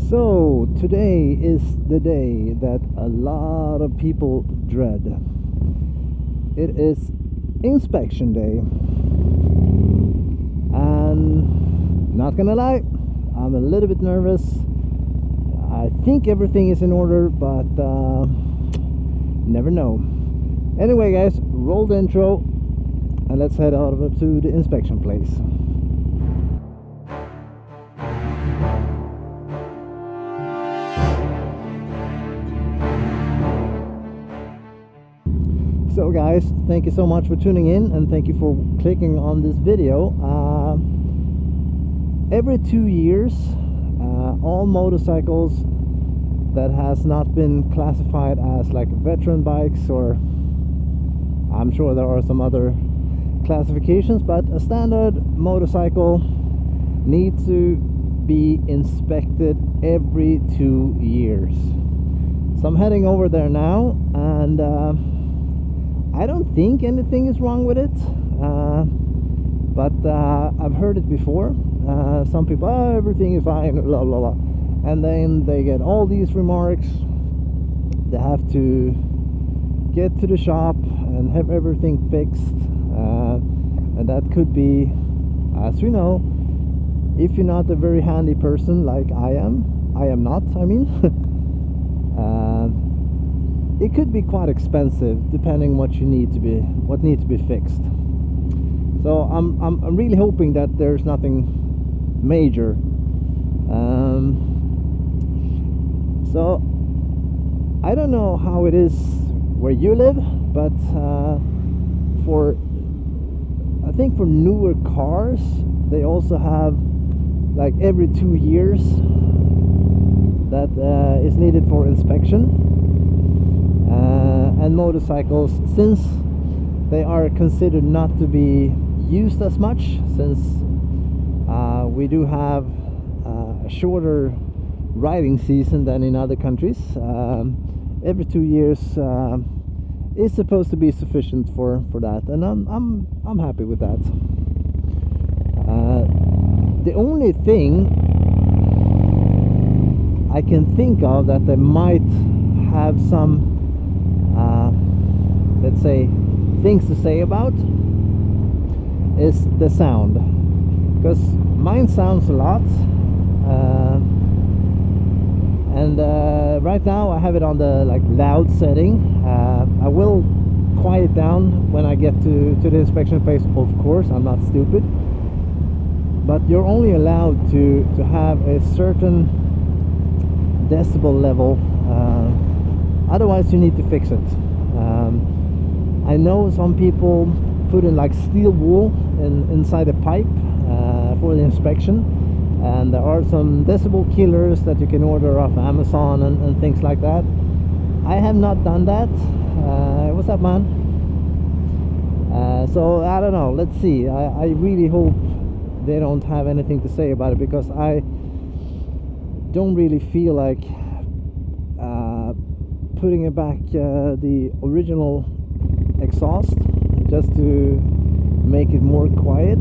So today is the day that a lot of people dread. It is inspection day, and not gonna lie, I'm a little bit nervous. I think everything is in order, but never know. Anyway guys, roll the intro and let's head over to the inspection place. So guys, thank you so much for tuning in, and thank you for clicking on this video. Every 2 years, all motorcycles that has not been classified as like veteran bikes, or I'm sure there are some other classifications, but a standard motorcycle needs to be inspected every 2 years. So I'm heading over there now, and I don't think anything is wrong with it, but I've heard it before. Some people, oh, everything is fine, blah blah blah, and then they get all these remarks. They have to get to the shop and have everything fixed, and that could be, as we know, if you're not a very handy person like I am not, I mean, it could be quite expensive depending what needs to be fixed. So I'm really hoping that there's nothing major. So I don't know how it is where you live, but I think for newer cars they also have like every 2 years that is needed for inspection. And motorcycles, since they are considered not to be used as much, since we do have a shorter riding season than in other countries, every 2 years is supposed to be sufficient for that, and I'm happy with that. The only thing I can think of that they might have some let's say things to say about is the sound, because mine sounds a lot, and right now I have it on the like loud setting. I will quiet down when I get to the inspection place, of course. I'm not stupid, but you're only allowed to have a certain decibel level, otherwise you need to fix it. I know some people put in like steel wool inside a pipe for the inspection, and there are some decibel killers that you can order off Amazon and things like that. I have not done that. What's up, man? So I don't know, let's see. I really hope they don't have anything to say about it, because I don't really feel like putting it back the original exhaust just to make it more quiet.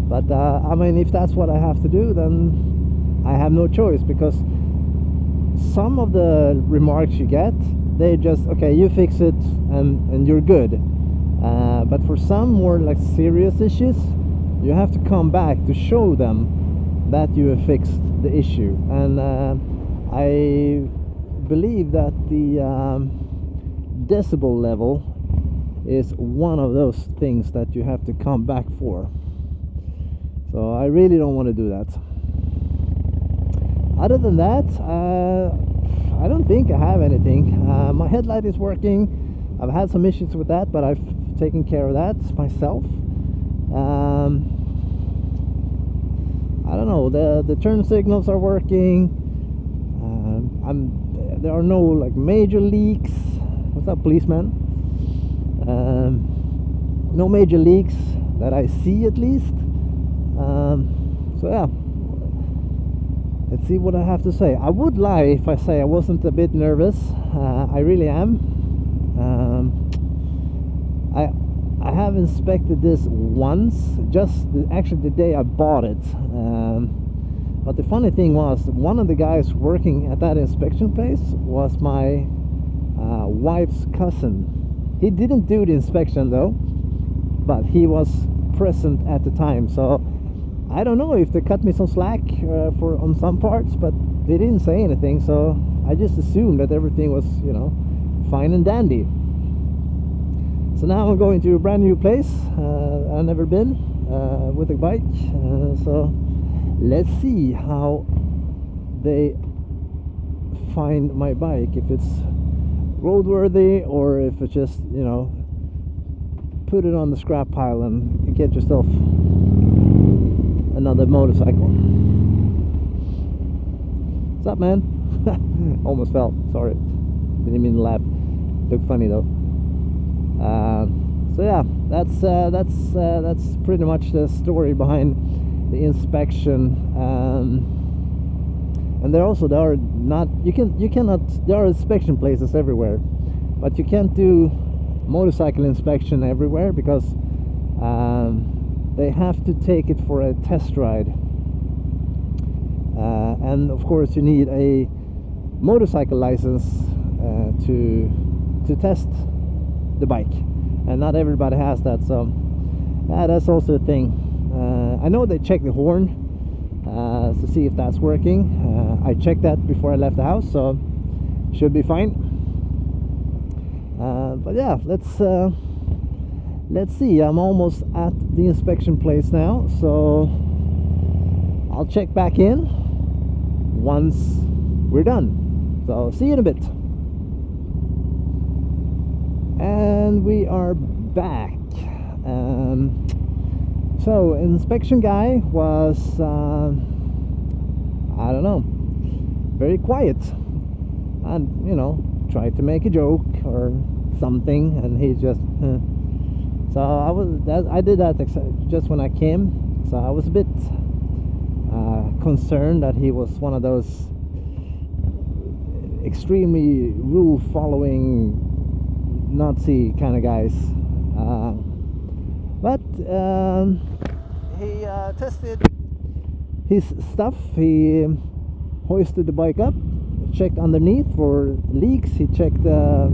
But I mean, if that's what I have to do, then I have no choice, because some of the remarks you get, they just, okay, you fix it and you're good. But for some more like serious issues, you have to come back to show them that you have fixed the issue. And I believe that the decibel level is one of those things that you have to come back for. So I really don't want to do that. Other than that, I don't think I have anything. My headlight is working. I've had some issues with that, but I've taken care of that myself. I don't know, the turn signals are working. There are no like major leaks. What's up, policeman? No major leaks that I see, at least. So yeah, let's see what I have to say. I would lie if I say I wasn't a bit nervous. I really am. I have inspected this once, just actually the day I bought it. But the funny thing was, one of the guys working at that inspection place was my wife's cousin. He didn't do the inspection though, but he was present at the time. So I don't know if they cut me some slack for on some parts, but they didn't say anything. So I just assumed that everything was, you know, fine and dandy. So now I'm going to a brand new place I've never been with a bike. So let's see how they find my bike, if it's roadworthy or if it's just, you know, put it on the scrap pile and get yourself another motorcycle. What's up, man? Almost fell, sorry, didn't mean to laugh. Looked funny though. So yeah, that's pretty much the story behind the inspection. And there are not, you cannot, there are inspection places everywhere, but you can't do motorcycle inspection everywhere because they have to take it for a test ride, and of course you need a motorcycle license to test the bike, and not everybody has that. So yeah, that's also a thing. I know they check the horn to see if that's working. I checked that before I left the house, so should be fine. But yeah, let's see. I'm almost at the inspection place now, so I'll check back in once we're done. So see you in a bit. And we are back. So inspection guy was I don't know, very quiet, and you know, tried to make a joke or something, and he just so I did that just when I came, so I was a bit concerned that he was one of those extremely rule following Nazi kind of guys. But he tested his stuff. He hoisted the bike up, checked underneath for leaks. He checked the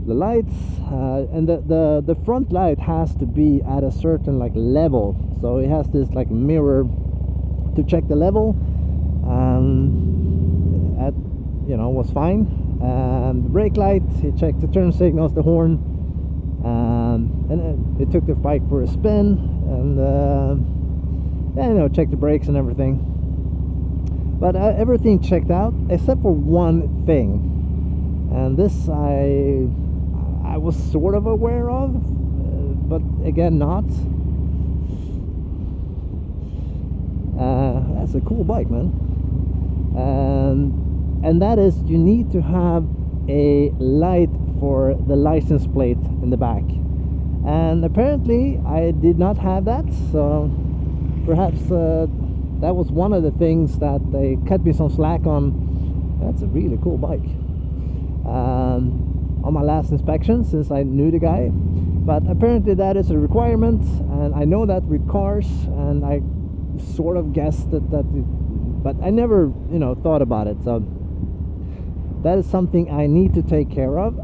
lights, and the front light has to be at a certain like level. So it has this like mirror to check the level. At, you know, was fine. And the brake light, he checked the turn signals, the horn. And it took the bike for a spin, and you know, checked the brakes and everything. But everything checked out except for one thing, and this I was sort of aware of, but again not. That's a cool bike, man. And that is, you need to have a light for the license plate in the back, and apparently I did not have that. So perhaps that was one of the things that they cut me some slack on. That's a really cool bike. On my last inspection, since I knew the guy, but apparently that is a requirement, and I know that with cars, and I sort of guessed that but I never, you know, thought about it. So that is something I need to take care of.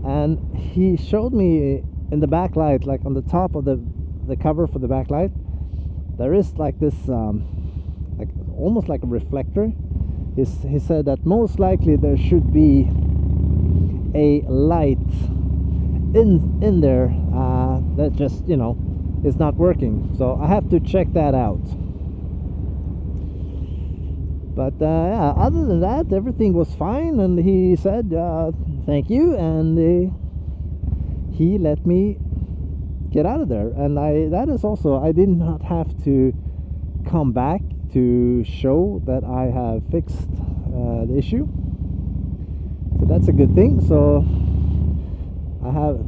And he showed me in the backlight, like on the top of the cover for the backlight, there is like this like almost like a reflector. He said that most likely there should be a light in there that just, you know, is not working. So I have to check that out. But yeah, other than that, everything was fine, and he said thank you, and he let me get out of there. And that is also, I did not have to come back to show that I have fixed the issue, so that's a good thing. So I have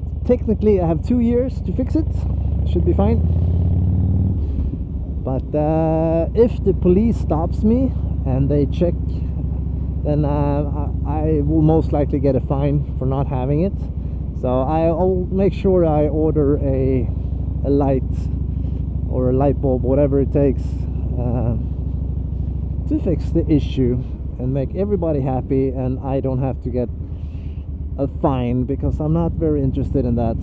2 years to fix it. Should be fine. But if the police stops me and they check, then I will most likely get a fine for not having it. So I'll make sure I order a light or a light bulb, whatever it takes, to fix the issue and make everybody happy, and I don't have to get a fine, because I'm not very interested in that.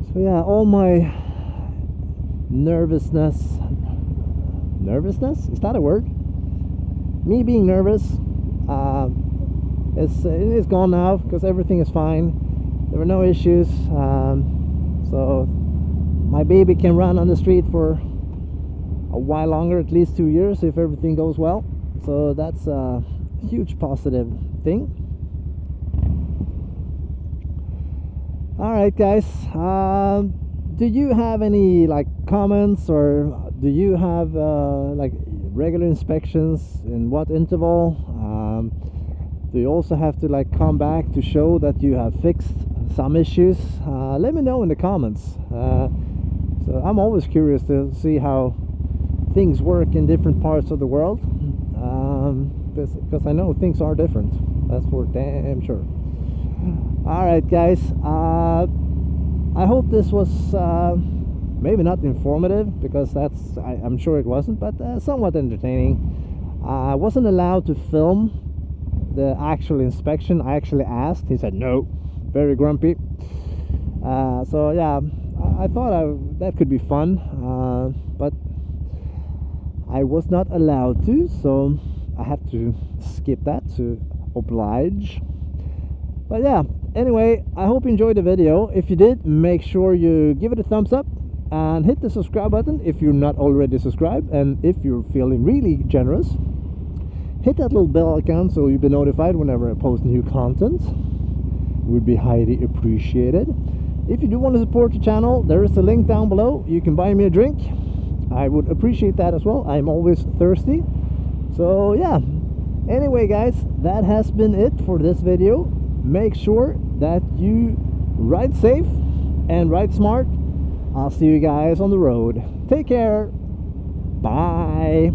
So yeah, all my nervousness, is that a word? Me being nervous is gone now, because everything is fine. There were no issues, so my baby can run on the street for a while longer, at least 2 years, if everything goes well. So that's a huge positive thing. All right, guys, do you have any like comments, or do you have like regular inspections? In what interval? Do you also have to like come back to show that you have fixed some issues? Let me know in the comments. So I'm always curious to see how things work in different parts of the world, because I know things are different, that's for damn sure. Alright, guys, I hope this was maybe not informative, because I'm sure it wasn't, but somewhat entertaining. I wasn't allowed to film the actual inspection. I actually asked, he said no, very grumpy. So yeah, I thought that could be fun, but I was not allowed to, so I had to skip that to oblige. But yeah, anyway, I hope you enjoyed the video. If you did, make sure you give it a thumbs up and hit the subscribe button if you're not already subscribed, and if you're feeling really generous, hit that little bell icon so you'll be notified whenever I post new content. It would be highly appreciated. If you do want to support the channel, there is a link down below. You can buy me a drink. I would appreciate that as well. I'm always thirsty. So yeah, anyway guys, that has been it for this video. Make sure that you ride safe and ride smart. I'll see you guys on the road. Take care. Bye.